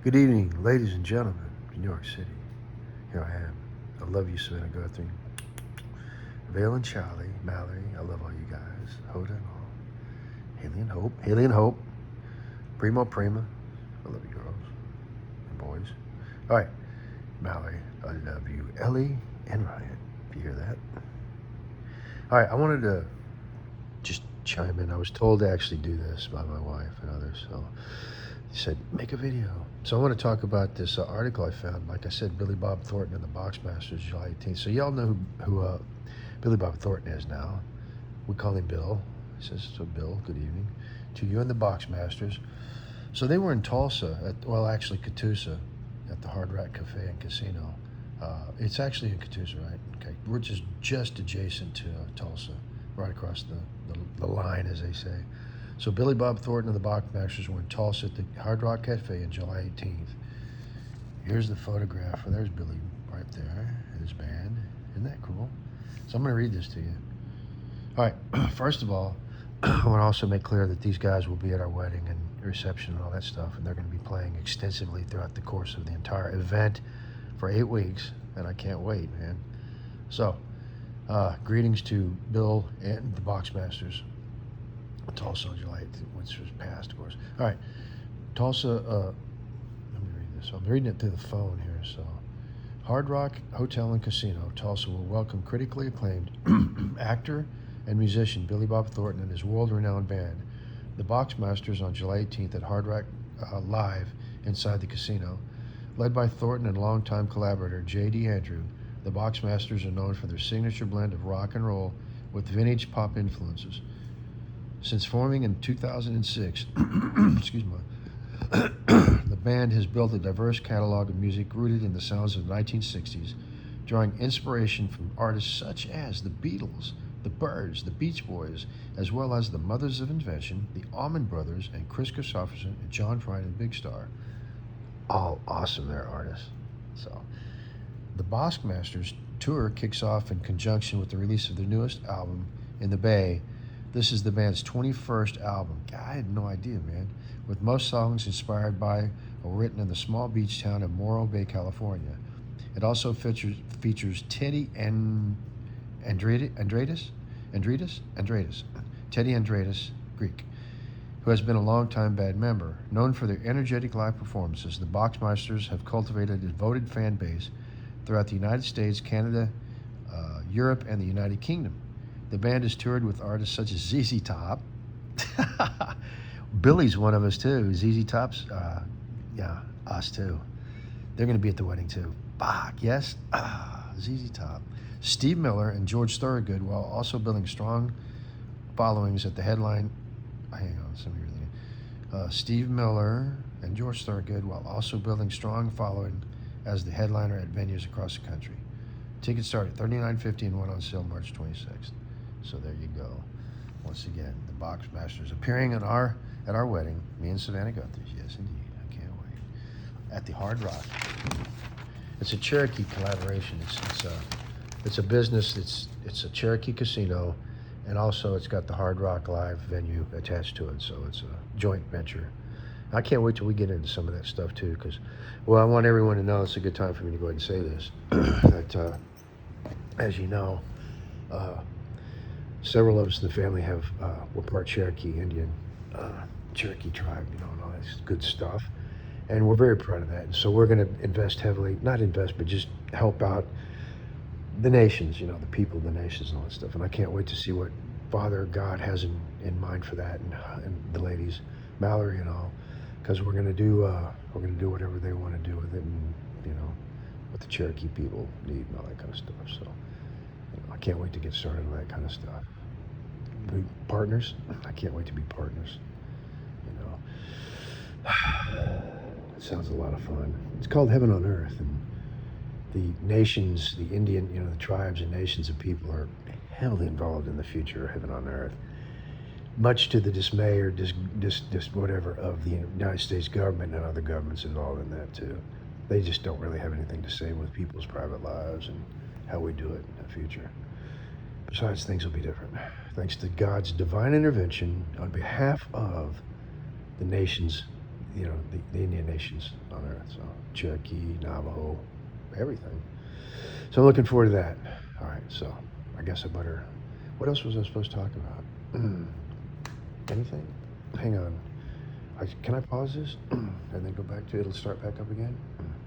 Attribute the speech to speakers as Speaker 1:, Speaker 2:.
Speaker 1: Good evening, ladies and gentlemen, in New York City. Here I am. I love you, Savannah Guthrie. Vale and Charlie, Mallory, I love all you guys. Hoda and all. Haley and Hope. Primo Prima, I love you girls and boys. All right, Mallory, I love you. Ellie and Ryan, if you hear that. All right, I wanted to just chime in. I was told to actually do this by my wife and others, so he said, make a video. So I want to talk about this article I found. Like I said, Billy Bob Thornton and the Boxmasters, July 18th. So y'all know who Billy Bob Thornton is now. We call him Bill. He says, so Bill, good evening to you and the Boxmasters. So they were in Tulsa, actually Catoosa, at the Hard Rock Cafe and Casino. It's actually in Catoosa, right? Okay, which is just adjacent to Tulsa, right across the line, as they say. So Billy Bob Thornton and the Boxmasters were in Tulsa at the Hard Rock Cafe on July 18th. Here's the photograph. Well, there's Billy right there, his band. Isn't that cool? So I'm going to read this to you. All right, first of all, I want to also make clear that these guys will be at our wedding and reception and all that stuff, and they're going to be playing extensively throughout the course of the entire event for 8 weeks, and I can't wait, man. So, greetings to Bill and the Boxmasters. Tulsa on July 8th, which was passed, of course. All right, Tulsa, let me read this. I'm reading it through the phone here, so. Hard Rock Hotel and Casino, Tulsa will welcome critically acclaimed actor and musician Billy Bob Thornton and his world-renowned band, the Boxmasters, on July 18th at Hard Rock Live inside the casino. Led by Thornton and longtime collaborator J.D. Andrew, the Boxmasters are known for their signature blend of rock and roll with vintage pop influences. Since forming in 2006, excuse me, the band has built a diverse catalog of music rooted in the sounds of the 1960s, drawing inspiration from artists such as the Beatles, the Byrds, the Beach Boys, as well as the Mothers of Invention, the Allman Brothers, and Kris Kristofferson and John Prine and Big Star. All awesome, they're artists. So, the Boxmasters tour kicks off in conjunction with the release of their newest album, In the Bay. This is the band's 21st album. God, I had no idea, man. With most songs inspired by or written in the small beach town of Morro Bay, California. It also features Teddy Andreades, Teddy Andreades, Greek, who has been a longtime band member. Known for their energetic live performances, the Boxmasters have cultivated a devoted fan base throughout the United States, Canada, Europe, and the United Kingdom. The band has toured with artists such as ZZ Top. Billy's one of us too. ZZ Top's, yeah, us too. They're going to be at the wedding too. Fuck, yes? ZZ Top. Steve Miller and George Thorogood, while also building strong followings at the headline. Hang on, let me read it. Steve Miller and George Thorogood, while also building strong following as the headliner at venues across the country. Tickets start at $39.50 and went on sale March 26th. So there you go. Once again, the Boxmasters appearing at our wedding. Me and Savannah Guthrie. Yes, indeed. I can't wait. At the Hard Rock. It's a Cherokee collaboration. It's a business. It's a Cherokee casino, and also it's got the Hard Rock Live venue attached to it. So it's a joint venture. I can't wait till we get into some of that stuff too, because, well, I want everyone to know it's a good time for me to go ahead and say this. That, as you know, several of us in the family were part Cherokee Indian, Cherokee tribe, and all that good stuff. And we're very proud of that. And so we're going to invest heavily, not invest, but just help out the nations, the people of the nations and all that stuff. And I can't wait to see what Father God has in mind for that, and the ladies, Mallory and all, because we're going to do whatever they want to do with it, and what the Cherokee people need and all that kind of stuff. So I can't wait to get started on that kind of stuff. Be partners. I can't wait to be partners. It sounds a lot of fun. It's called Heaven on Earth, and the nations, the Indian, the tribes and nations of people are heavily involved in the future of Heaven on Earth, much to the dismay or whatever of the United States government and other governments involved in that too. They just don't really have anything to say with people's private lives and how we do it in the future. Besides, things will be different. Thanks to God's divine intervention on behalf of the nations, the Indian nations on Earth. So Cherokee, Navajo, everything. So I'm looking forward to that. All right, so I guess I better. What else was I supposed to talk about? Anything? Hang on. Can I pause this and then go back to it? It'll start back up again?